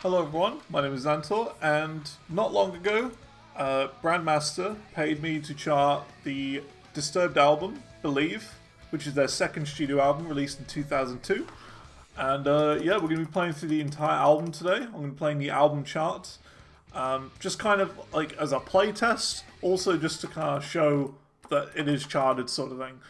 Hello everyone, my name is Zantor, and not long ago, Brandmaster paid me to chart the Disturbed album, Believe, which is their second studio album released in 2002. And yeah, we're going to be playing through the entire album today. I'm going to be playing the album chart, just kind of like as a play test, also just to kind of show that it is charted sort of thing.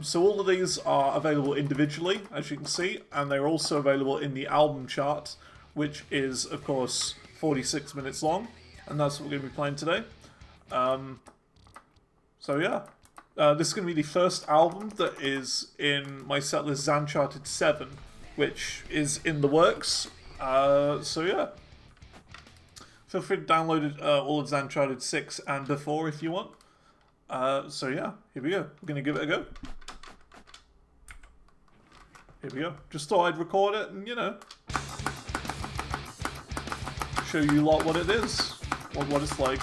So all of these are available individually, as you can see, and they're also available in the album chart, which is, of course, 46 minutes long, and that's what we're going to be playing today. So yeah, this is going to be the first album that is in my setlist Zancharted 7, which is in the works. So yeah, feel free to download all of Zancharted 6 and before if you want. So yeah, here we go. We're going to give it a go. Here we go. Just thought I'd record it and, you know, show you lot what it is, what it's like.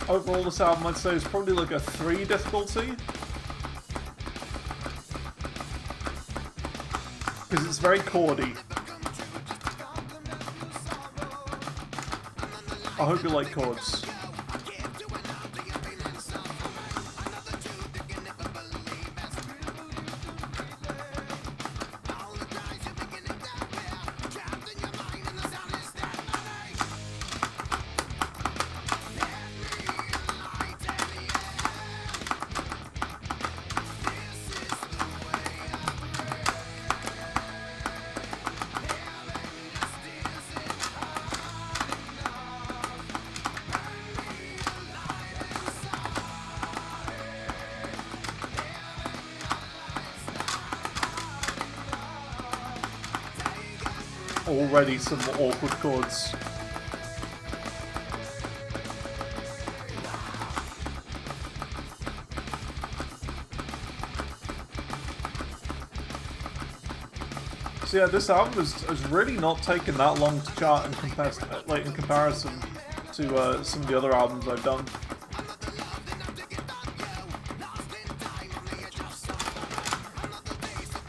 Overall, this album I'd say is probably like a 3 difficulty, because it's very chordy. I hope you like chords. Already some awkward chords. So yeah, this album has really not taken that long to chart in comparison to some of the other albums I've done.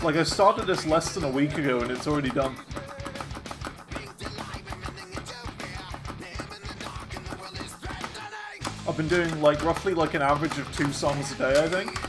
Like, I started this less than a week ago and it's already done. I've been doing like roughly like an average of 2 songs a day, I think.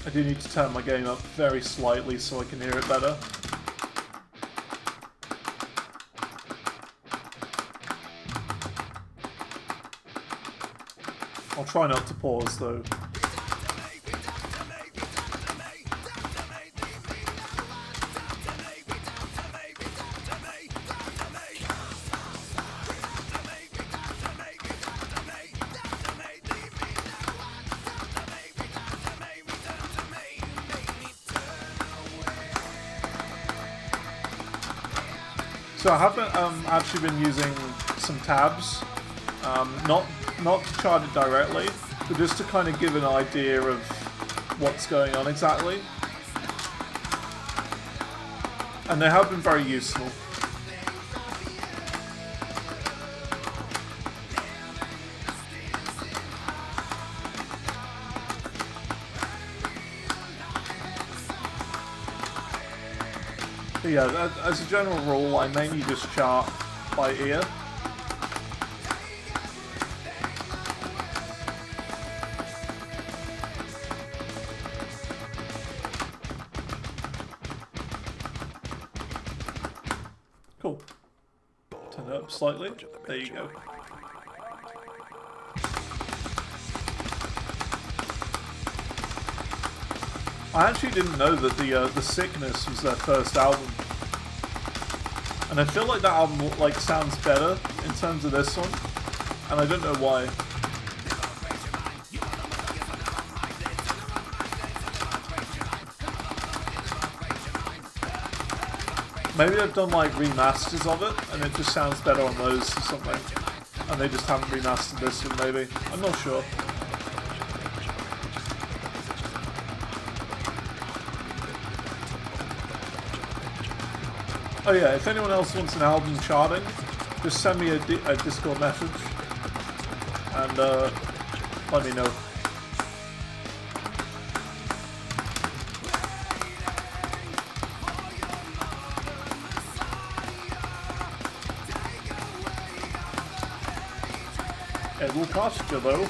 I do need to turn my gain up very slightly so I can hear it better. I'll try not to pause though. So I haven't actually been using some tabs, not to chart it directly, but just to kind of give an idea of what's going on exactly. And they have been very useful. But yeah, as a general rule, I mainly just chart by ear. Cool. Turn it up slightly. There you go. I actually didn't know that the Sickness was their first album, and I feel like that album like sounds better in terms of this one, and I don't know why. Maybe they've done like remasters of it, and it just sounds better on those or something. And they just haven't remastered this one, maybe. I'm not sure. Oh yeah, if anyone else wants an album charting, just send me a Discord message and let me know. It will cost you though.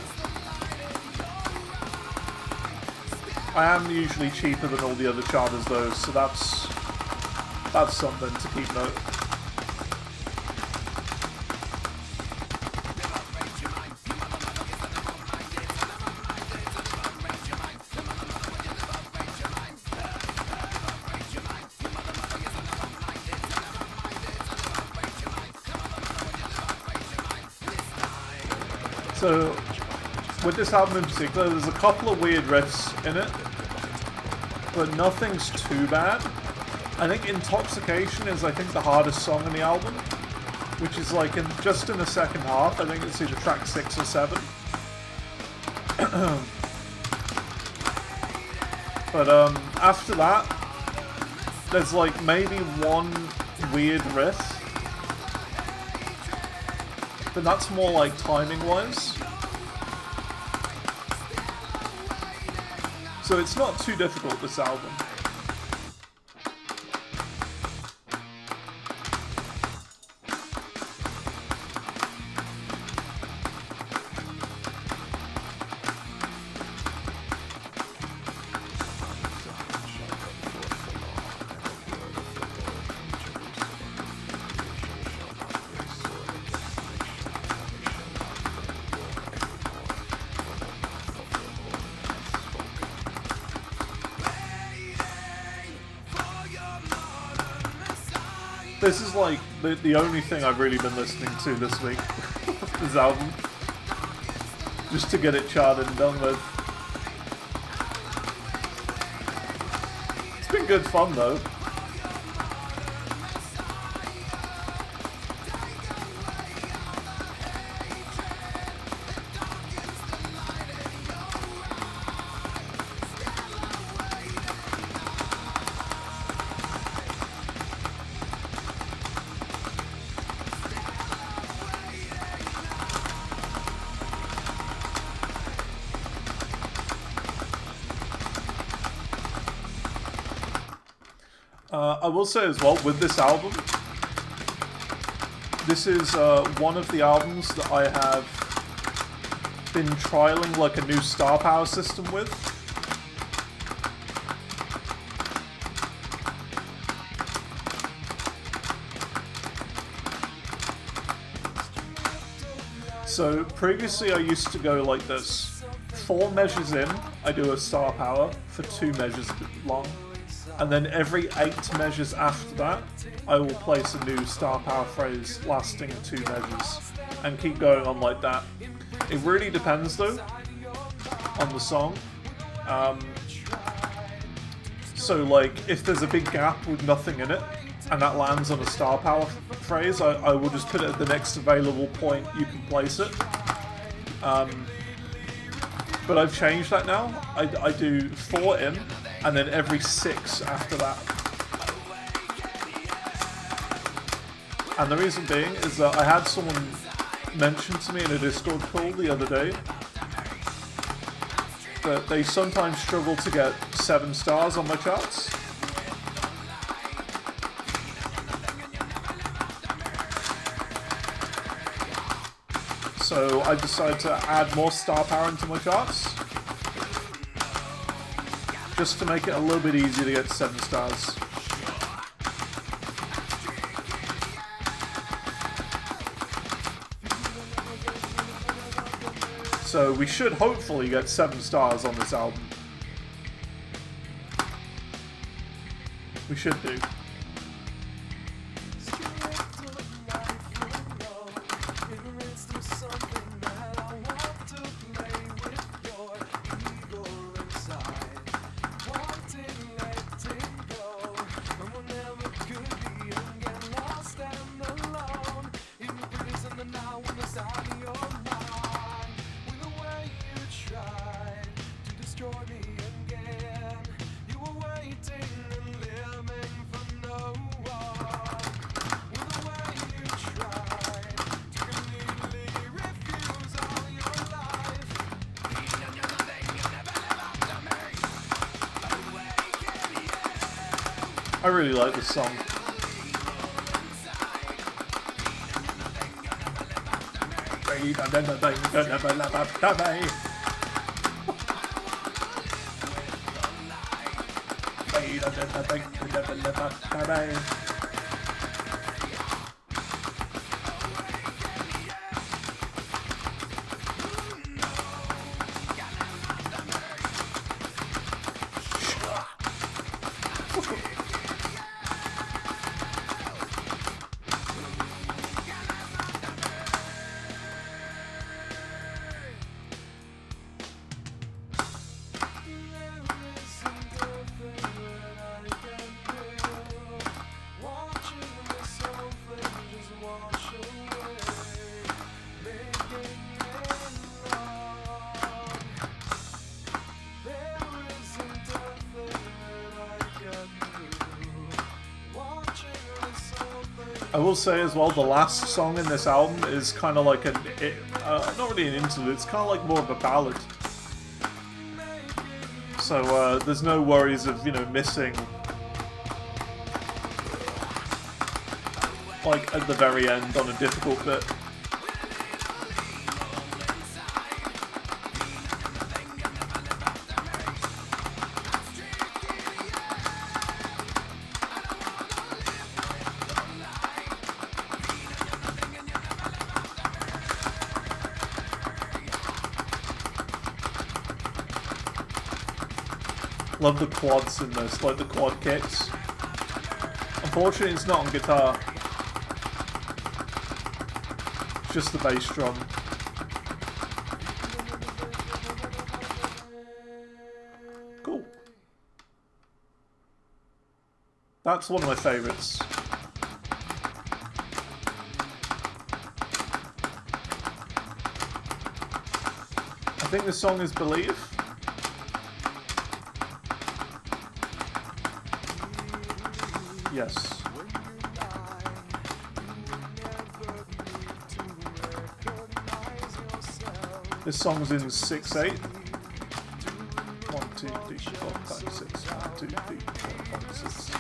I am usually cheaper than all the other charters though, so that's something to keep note. So, with this album in particular, there's a couple of weird riffs in it, but nothing's too bad. I think Intoxication is, I think, the hardest song in the album, which is like just in the second half. I think it's either track 6 or 7. But after that, there's like maybe one weird riff, but that's more like timing-wise. So it's not too difficult, this album. This is like the only thing I've really been listening to this week, this album. Just to get it charted and done with. It's been good fun though. I will say as well, with this album, this is one of the albums that I have been trialing like a new star power system with. So previously I used to go like this. 4 measures in, I do a star power for 2 measures long. And then every 8 measures after that, I will place a new star power phrase lasting 2 measures. And keep going on like that. It really depends though, on the song. So like, if there's a big gap with nothing in it, and that lands on a star power phrase, I will just put it at the next available point you can place it. But I've changed that now. I do 4 in, and then every 6 after that. And the reason being is that I had someone mention to me in a Discord call the other day that they sometimes struggle to get 7 stars on my charts. So I decided to add more star power into my charts, just to make it a little bit easier to get 7 stars. So we should hopefully get 7 stars on this album. We should do. I really like this song. I will say as well, the last song in this album is kind of like not really an interlude, it's kind of like more of a ballad. So there's no worries of, you know, missing, like at the very end on a difficult bit. Love the quads in this, like the quad kicks. Unfortunately, it's not on guitar. It's just the bass drum. Cool. That's one of my favourites. I think the song is Believe. Yes. This song's in 6/8. 1, 2, 3, 4, 5, 6. 1, 2, 3, 4, 5, 6.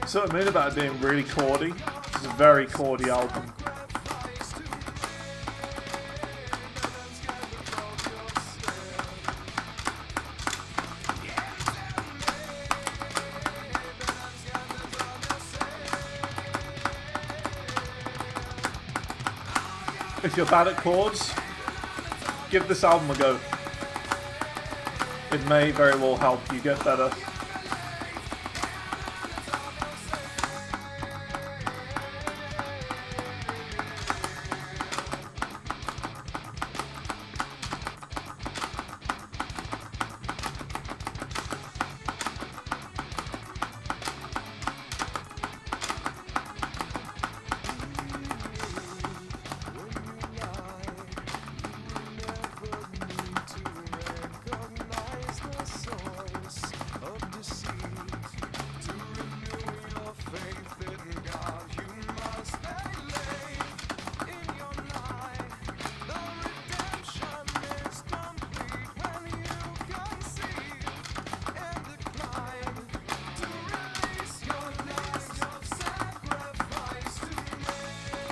So I mean about it being really chordy. It's a very chordy album. If you're bad at chords, give this album a go. It may very well help you get better.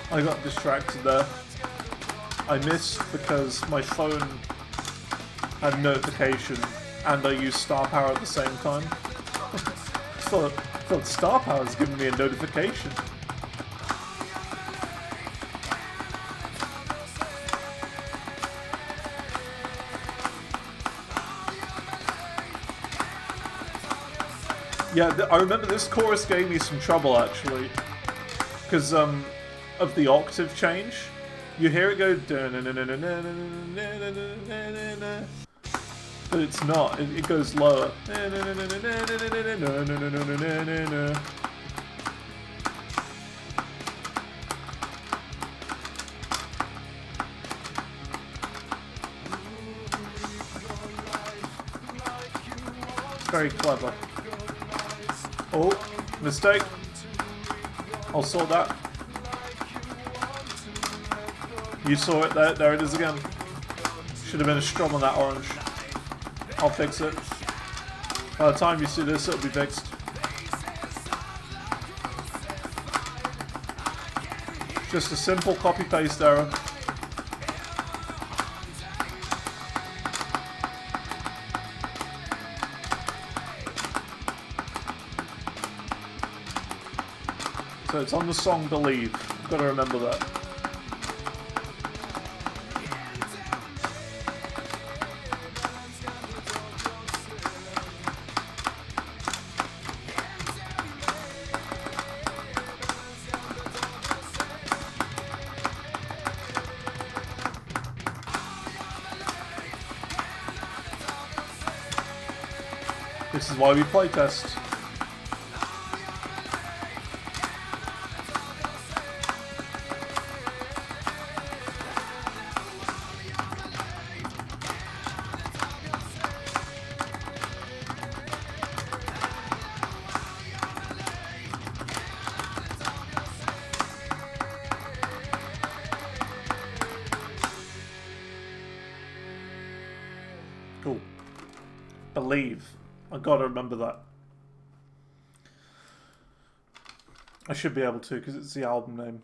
I got distracted there. I missed because my phone had a notification and I used Star Power at the same time. I thought Star Power was giving me a notification. Yeah, I remember this chorus gave me some trouble actually, because of the octave change. You hear it go, but it's not. It goes lower. Very clever. Oh, mistake. I'll sort that. You saw it there. There it is again. Should have been a strum on that orange. I'll fix it. By the time you see this, it'll be fixed. Just a simple copy-paste error. So it's on the song Believe. You've got to remember that. This is why we playtest. Cool. Believe. I gotta remember that. I should be able to because it's the album name.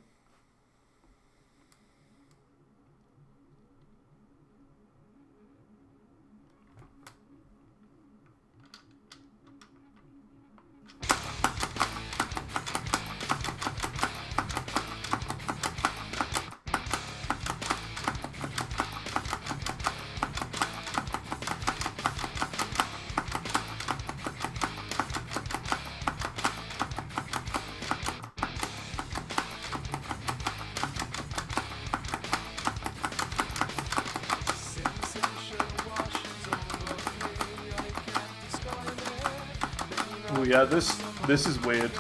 Oh yeah, this is weird.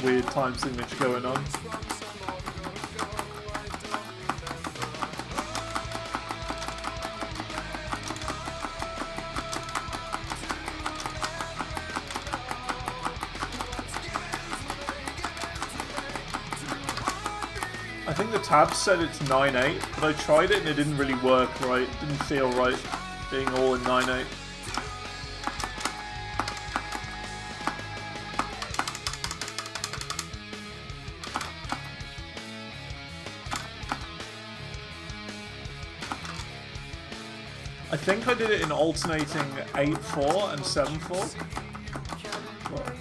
Weird time signature going on. I think the tab said it's 9/8, but I tried it and it didn't really work right. It didn't feel right being all in 9/8. I think I did it in alternating 8/4 and 7/4. 1,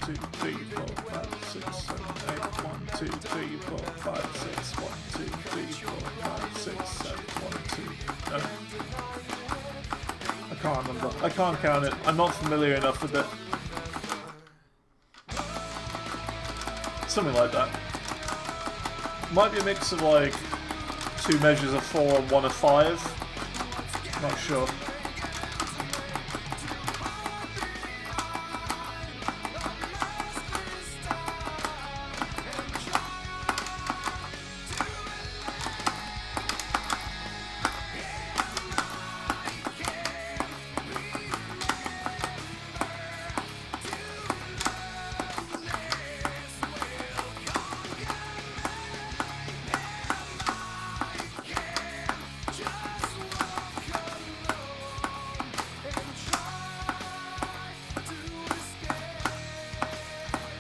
2, 3, 4, 5, 6, 7, 8. 1, 2, 3, 4, 5, 6. 1, 2, 3, 4, 5, 6, 7, 1, 2. No. I can't remember. I can't count it. I'm not familiar enough with it. Something like that. Might be a mix of like 2 measures of 4 and 1 of 5. Not sure.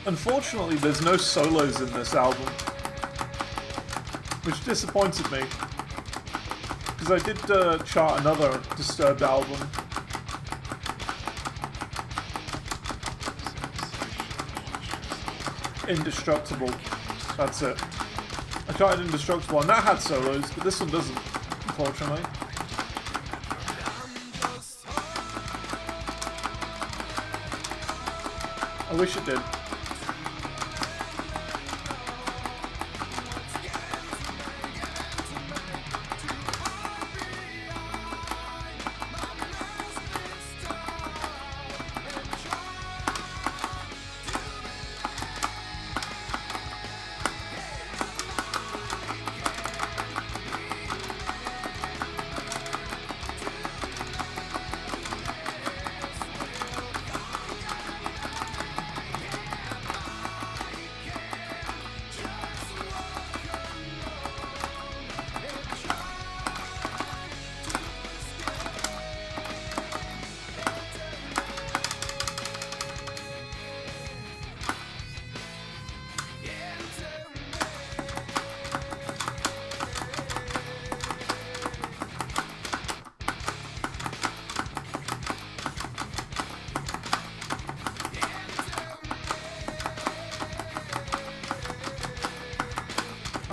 Unfortunately, there's no solos in this album, which disappointed me, because I did chart another Disturbed album. Indestructible, that's it. I charted Indestructible and that had solos, but this one doesn't, unfortunately. I wish it did.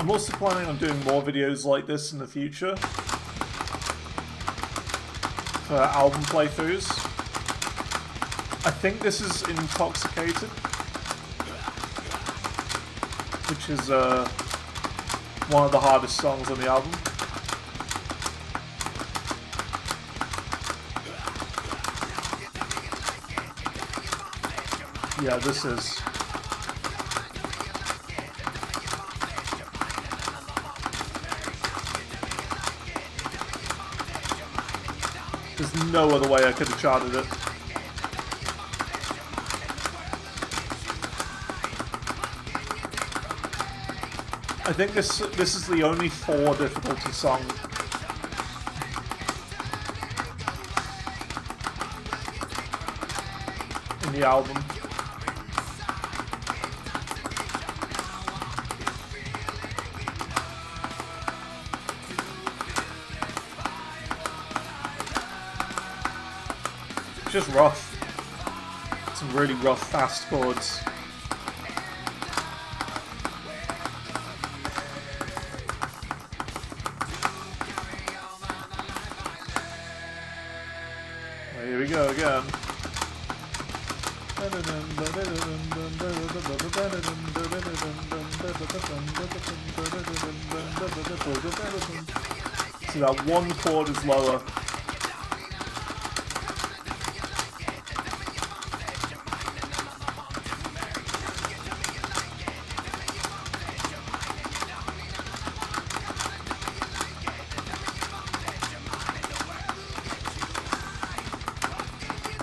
I'm also planning on doing more videos like this in the future for album playthroughs. I think this is Intoxicated, which is one of the hardest songs on the album. Yeah, this is. There's no other way I could have charted it. I think this is the only 4 difficulty song. In the album. Just rough. Some really rough, fast chords. Well, here we go again. So that one chord is lower.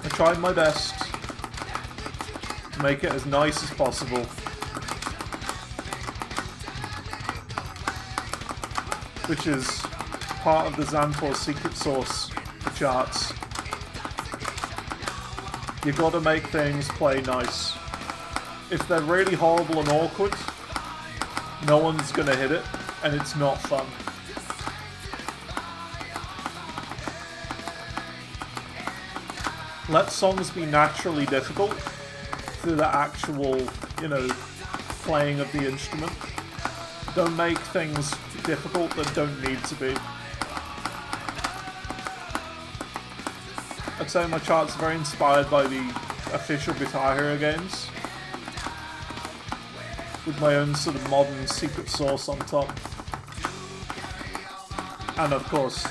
I tried my best to make it as nice as possible. Which is part of the Zantor secret sauce for charts. You gotta make things play nice. If they're really horrible and awkward, no one's gonna hit it, and it's not fun. Let songs be naturally difficult through the actual, playing of the instrument. Don't make things difficult that don't need to be. I'd say my charts are very inspired by the official Guitar Hero games, with my own sort of modern secret sauce on top. And of course,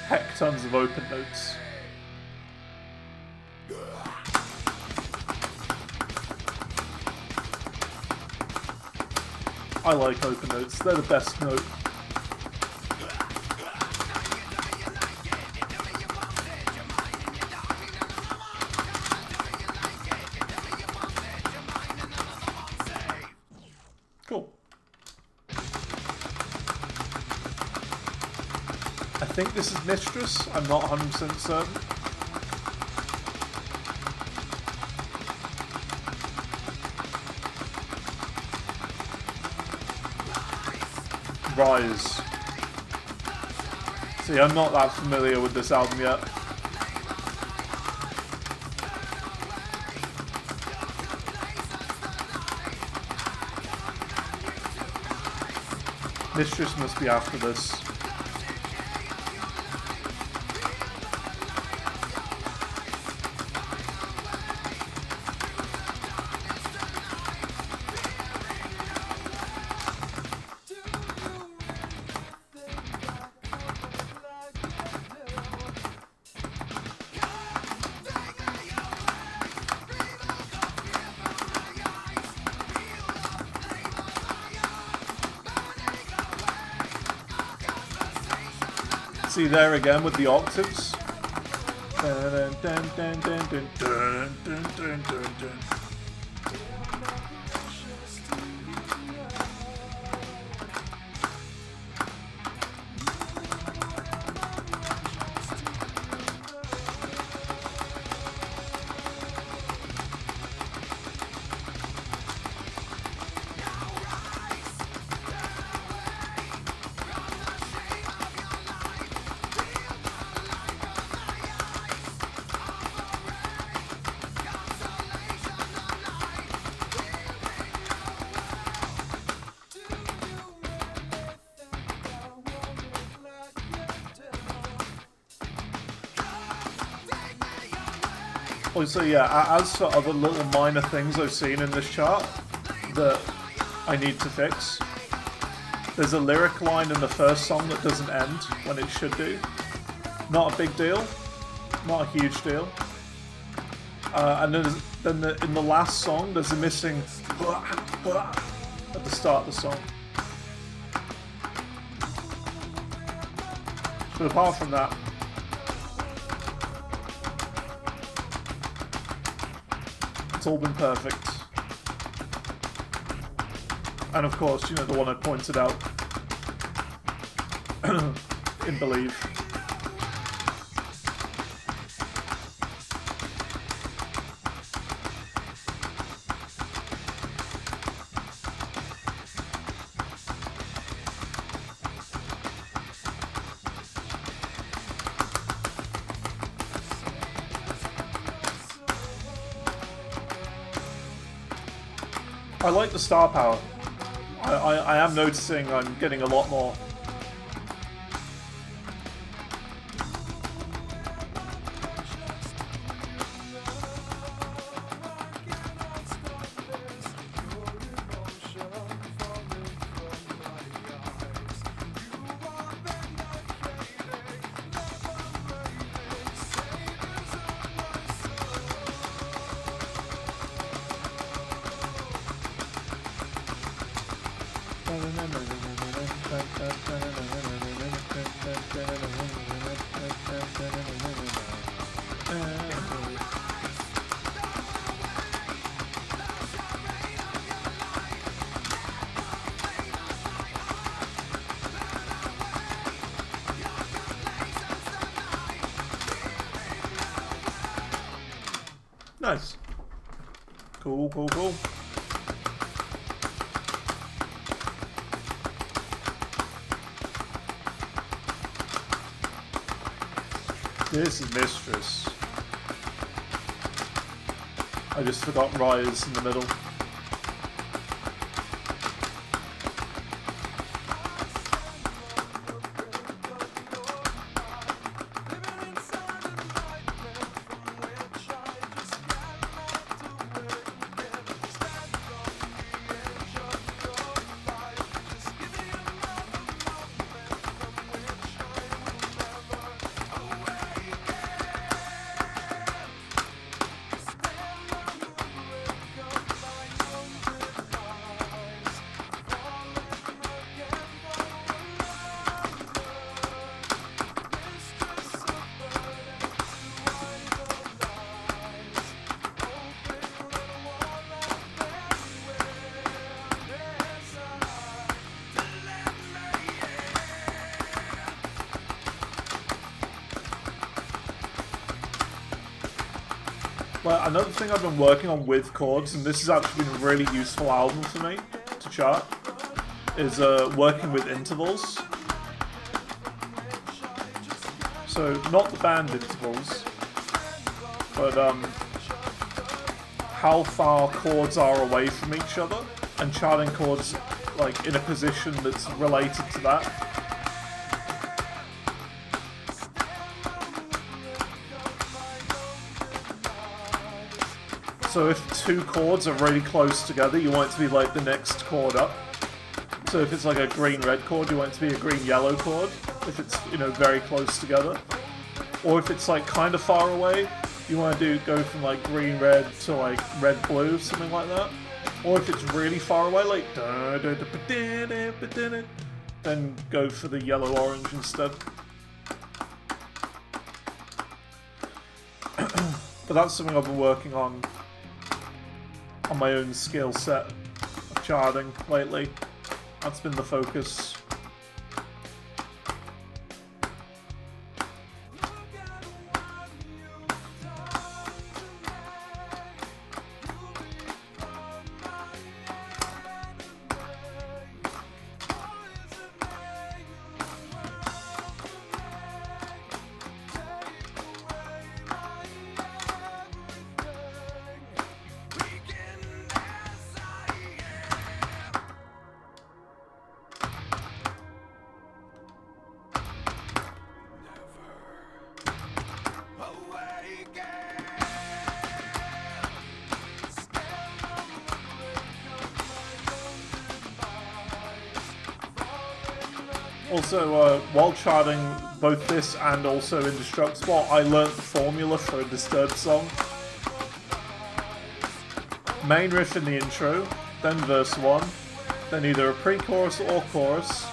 heck tons of open notes. I like open notes, they're the best note. Cool. I think this is Mistress, I'm not 100% certain. Rise. See, I'm not that familiar with this album yet. Mistress must be after this. See there again with the octaves. Dun, dun, dun, dun, dun, dun, dun, dun, dun, dun. Also, yeah, as for other little minor things I've seen in this chart that I need to fix, there's a lyric line in the first song that doesn't end when it should do. Not a big deal, not a huge deal. And then in the last song, there's a missing at the start of the song. But apart from that, it's all been perfect. And of course, you know, the one I pointed out in Believe. I like the star power. I am noticing I'm getting a lot more. Nice. Cool, cool, cool. This is Mistress. I just forgot Rise in the middle. Well, another thing I've been working on with chords, and this has actually been a really useful album for me to chart, is working with intervals. So, not the band intervals, but how far chords are away from each other, and charting chords like in a position that's related to that. So if two chords are really close together, you want it to be like the next chord up. So if it's like a green-red chord, you want it to be a green-yellow chord, if it's, you know, very close together. Or if it's like kind of far away, you want to go from like green-red to like red-blue, something like that. Or if it's really far away, like then go for the yellow-orange instead. But that's something I've been working on my own skill set of charting lately. That's been the focus. Also, while charting both this and also Indestructible, I learnt the formula for a Disturbed song. Main riff in the intro, then verse 1, then either a pre-chorus or chorus,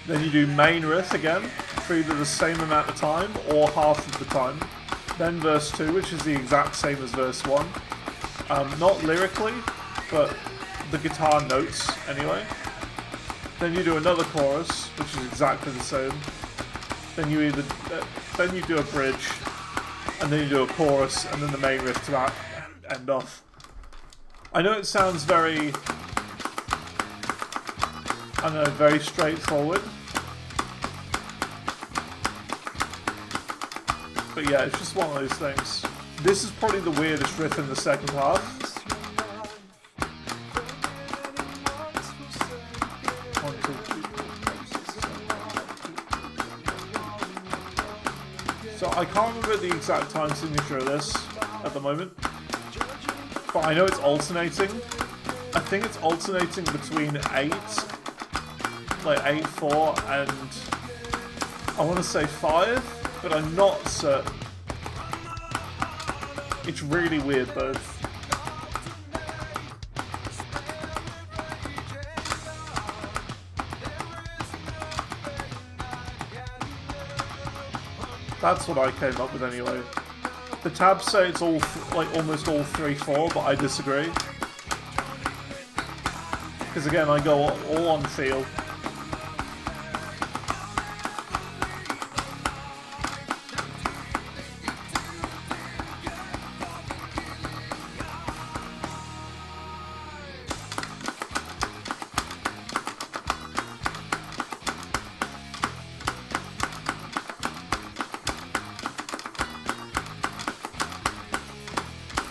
then you do main riff again, for either the same amount of time or half of the time, then verse 2, which is the exact same as verse 1. Not lyrically, but the guitar notes anyway. Then you do another chorus, which is exactly the same. Then you then you do a bridge, and then you do a chorus, and then the main riff to that end off. I know it sounds very, I don't know, very straightforward. But yeah, it's just one of those things. This is probably the weirdest riff in the second half. So I can't remember the exact time signature of this at the moment, but I know it's alternating. I think it's alternating between 8, like 8/4, and I want to say 5, but I'm not certain. It's really weird though. That's what I came up with anyway. The tabs say it's all like almost all 3/4, but I disagree. Because again, I go all on feel.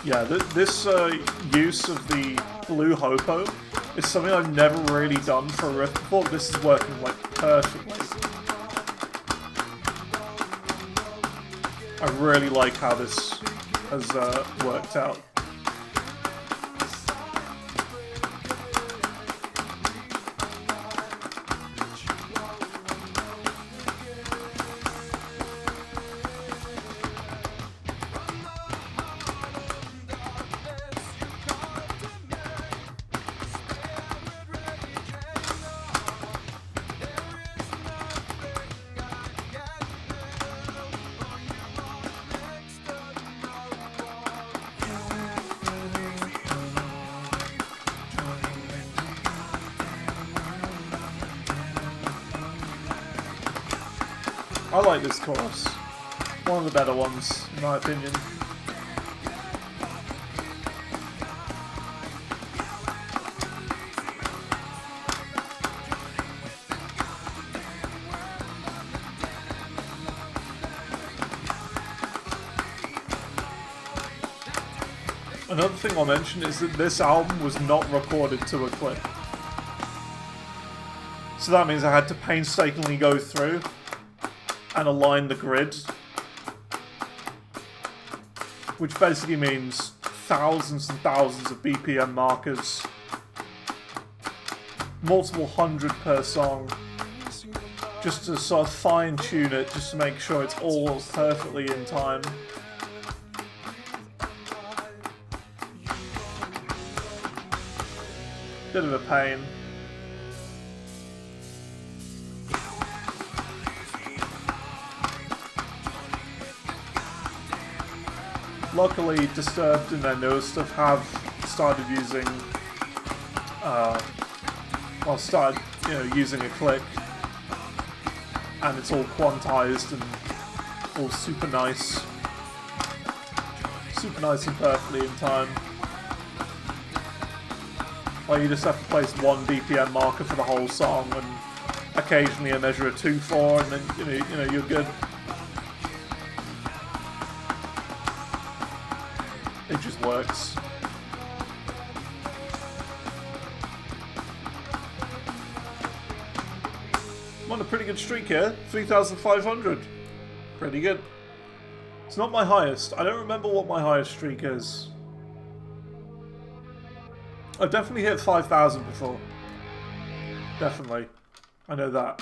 Yeah, this use of the blue hopo is something I've never really done for a riff before. This is working like perfectly. I really like how this has worked out. I like this chorus. One of the better ones, in my opinion. Another thing I'll mention is that this album was not recorded to a click. So that means I had to painstakingly go through and align the grid, which basically means thousands and thousands of BPM markers, multiple hundred per song, just to sort of fine tune it, just to make sure it's all perfectly in time. Bit of a pain. Luckily, Disturbed and their newer stuff have started using, using a click, and it's all quantized and all super nice and perfectly in time. Like you just have to place one BPM marker for the whole song, and occasionally a measure of 2/4, and then you're good. It just works. I'm on a pretty good streak here. 3,500. Pretty good. It's not my highest. I don't remember what my highest streak is. I've definitely hit 5,000 before. Definitely. I know that.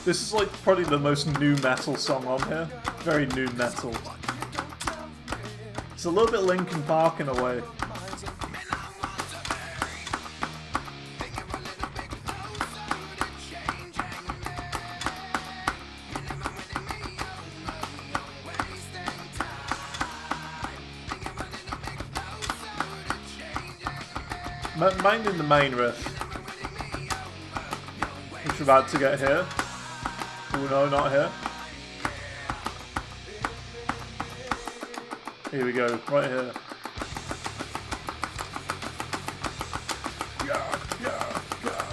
This is like probably the most nu metal song on here. Very nu metal. It's a little bit Linkin Park in a way. Minding the main riff, which we're about to get here. Oh no, not here. Here we go, right here. Yeah, yeah, yeah.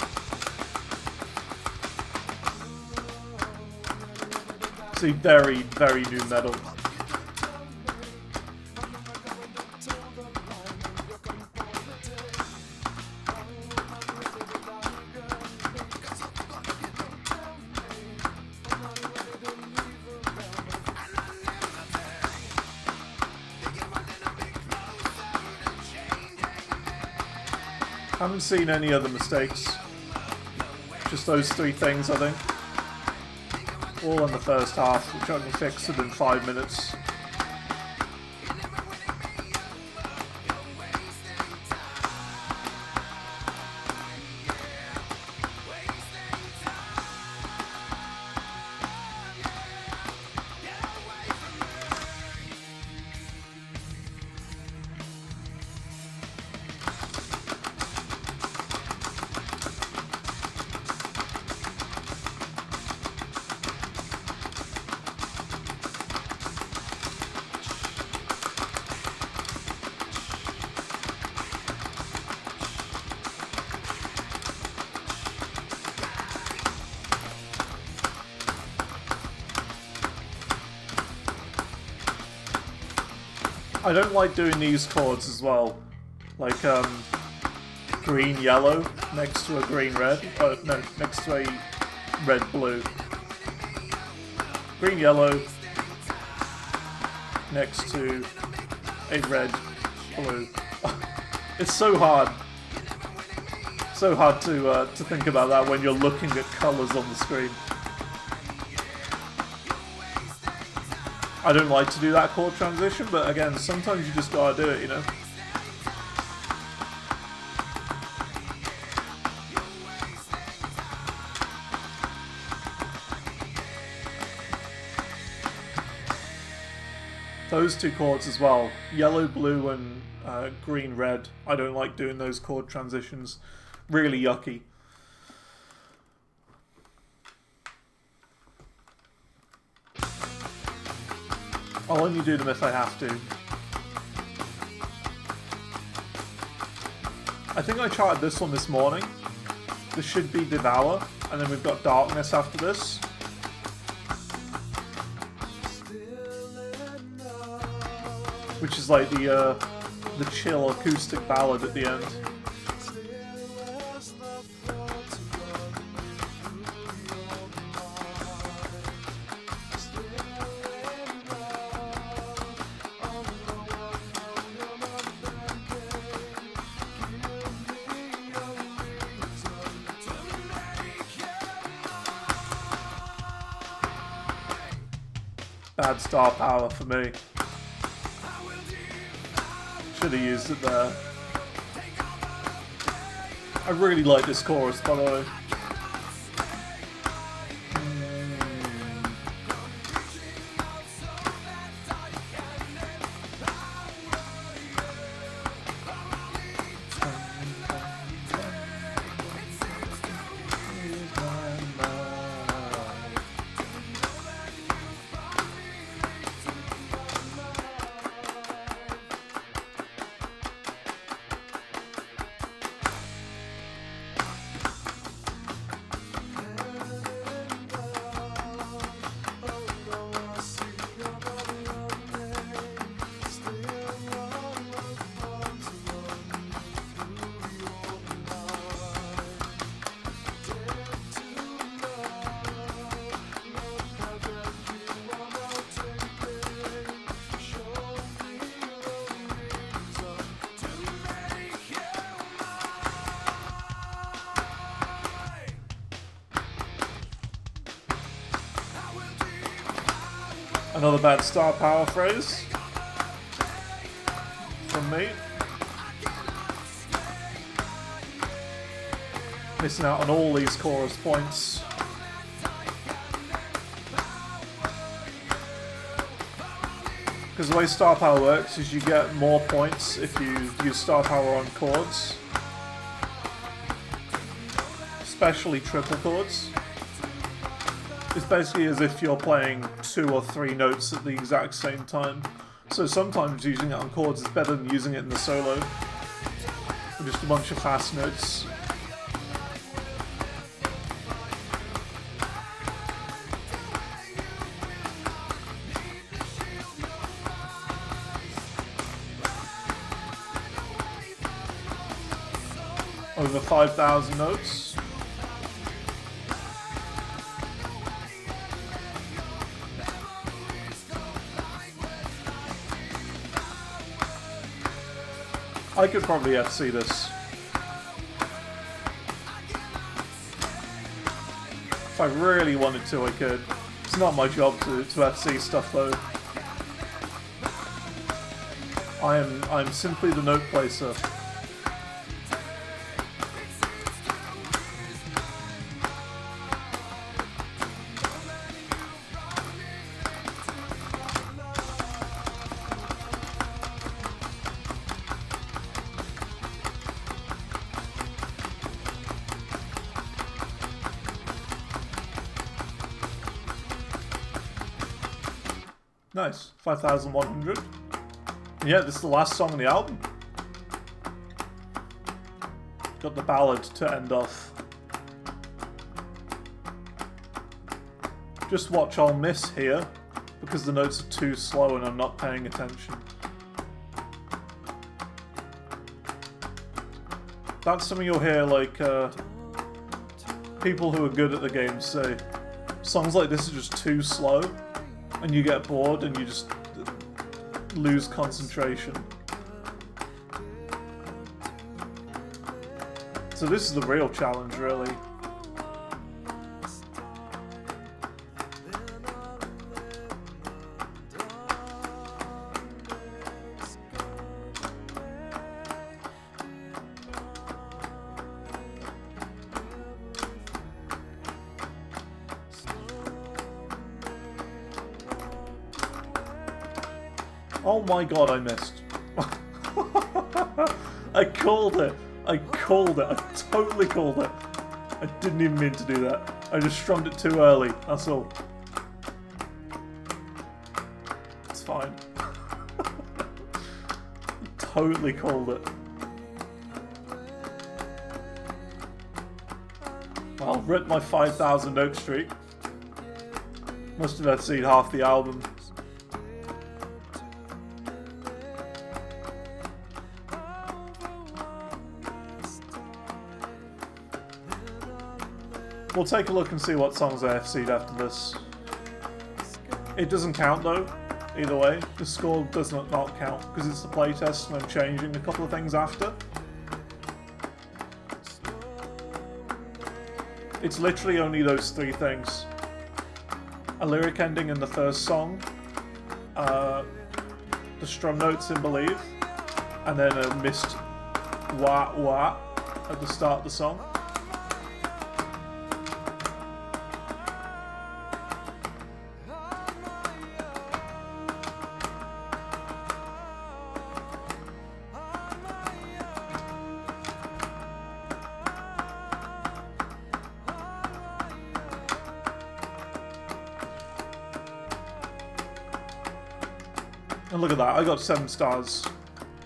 See, very, very new metal. Haven't seen any other mistakes. Just those three things, I think. All in the first half, which I can fix within 5 minutes. I don't like doing these chords as well. Like, green yellow next to a green red. No, next to a red blue. Green yellow next to a red blue. It's so hard. So hard to think about that when you're looking at colours on the screen. I don't like to do that chord transition, but again, sometimes you just gotta do it, you know? Those two chords as well, yellow, blue, and green, red. I don't like doing those chord transitions. Really yucky. I'll only do them if I have to. I think I charted this one this morning. This should be Devour, and then we've got Darkness after this. Which is like the chill acoustic ballad at the end. Bad star power for me. Should have used it there. I really like this chorus, by the way. Another bad star power phrase from me. Missing out on all these chorus points. Because the way star power works is you get more points if you use star power on chords. Especially triple chords. It's basically as if you're playing 2 or 3 notes at the exact same time. So sometimes using it on chords is better than using it in the solo. Or just a bunch of fast notes. Over 5,000 notes. I could probably FC this. If I really wanted to, I could. It's not my job to FC stuff though. I'm simply the note placer. Nice, 5,100. Yeah, this is the last song on the album. Got the ballad to end off. Just watch, I'll miss here because the notes are too slow and I'm not paying attention. That's something you'll hear like people who are good at the game say. Songs like this are just too slow. And you get bored and you just lose concentration. So this is the real challenge, really. Oh my god, I missed. I called it. I called it. I totally called it. I didn't even mean to do that. I just strummed it too early. That's all. It's fine. Totally called it. Well, ripped my 5,000 note streak. Must have seen half the album. We'll take a look and see what songs I FC'd after this. It doesn't count though, either way. The score does not count because it's the playtest and I'm changing a couple of things after. It's literally only those 3 things. A lyric ending in the first song, the strum notes in Believe, and then a missed wah wah at the start of the song. And look at that, I got 7 stars.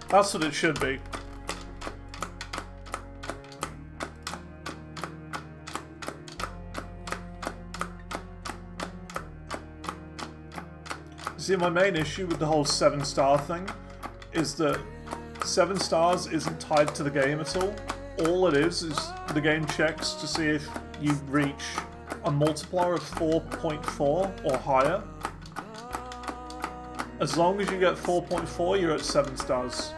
That's what it should be. See, my main issue with the whole 7-star thing is that 7 stars isn't tied to the game at all. All it is the game checks to see if you reach a multiplier of 4.4 or higher. As long as you get 4.4, you're at 7 stars.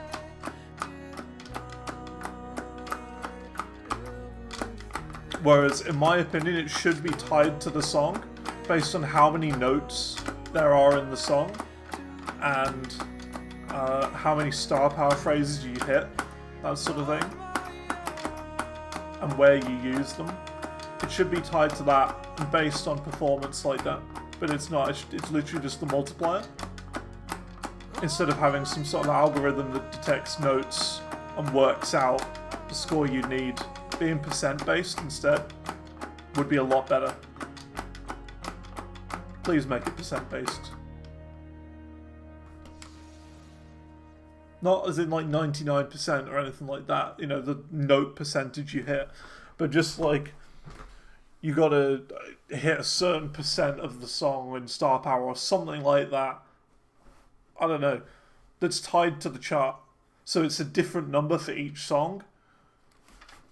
Whereas, in my opinion, it should be tied to the song based on how many notes there are in the song, and how many star power phrases you hit, that sort of thing, and where you use them. It should be tied to that and based on performance like that, but it's not. It's literally just the multiplier. Instead of having some sort of algorithm that detects notes and works out the score you need, being percent based instead would be a lot better. Please make it percent based. Not as in like 99% or anything like that, you know, the note percentage you hit, but just like you gotta hit a certain percent of the song in star power or something like that. I don't know. That's tied to the chart. So it's a different number for each song,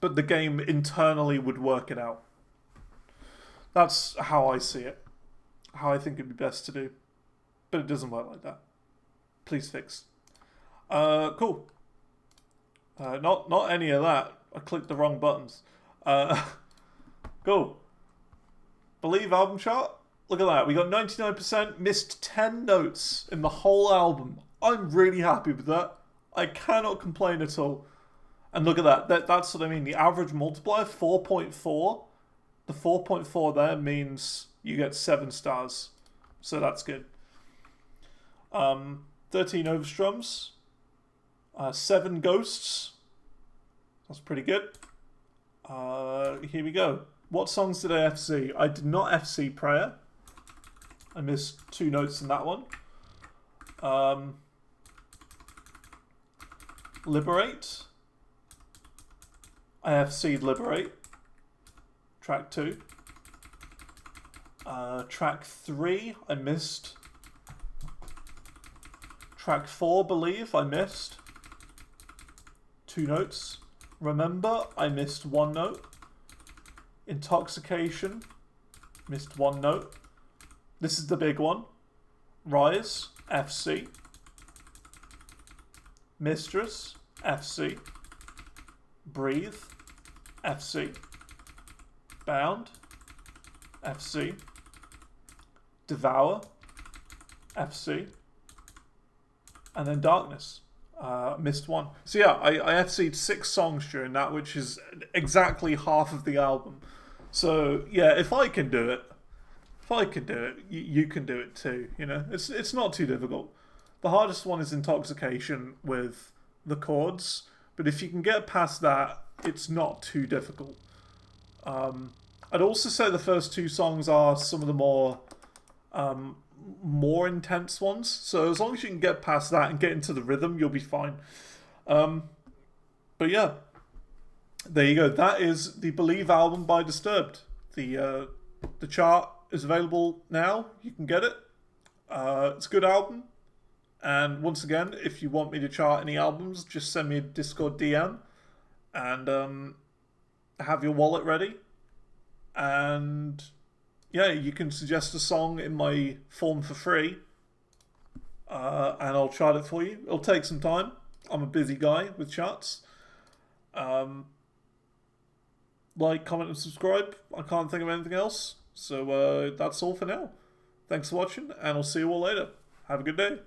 but the game internally would work it out. That's how I see it. How I think it'd be best to do. But it doesn't work like that. Please fix. Cool. Not any of that. I clicked the wrong buttons. Cool. Believe album chart? Look at that. We got 99%, missed 10 notes in the whole album. I'm really happy with that. I cannot complain at all. And look at that. That's what I mean. The average multiplier, 4.4. The 4.4 there means you get 7 stars. So that's good. 13 overstrums. 7 ghosts. That's pretty good. Here we go. What songs did I FC? I did not FC Prayer. I missed 2 notes in that one. Liberate. I FC'd Liberate. Track 2. Track 3, I missed. Track 4, Believe, I missed. 2 notes. Remember, I missed 1 note. Intoxication, missed 1 note. This is the big one. Rise, FC. Mistress, FC. Breathe, FC. Bound, FC. Devour, FC. And then Darkness, missed 1. So yeah, I FC'd 6 songs during that, which is exactly half of the album. So yeah, if I can do it, you can do it too. You know, it's not too difficult. The hardest one is Intoxication with the chords, but if you can get past that, it's not too difficult. I'd also say the first 2 songs are some of the more intense ones. So as long as you can get past that and get into the rhythm, you'll be fine. But yeah, there you go. That is the Believe album by Disturbed. The chart is available now. You can get it. It's a good album. And once again, if you want me to chart any albums, just send me a Discord DM and have your wallet ready. And yeah, you can suggest a song in my form for free. And I'll chart it for you. It'll take some time. I'm a busy guy with charts. Like, comment, and subscribe. I can't think of anything else. So that's all for now. Thanks for watching, and I'll see you all later. Have a good day.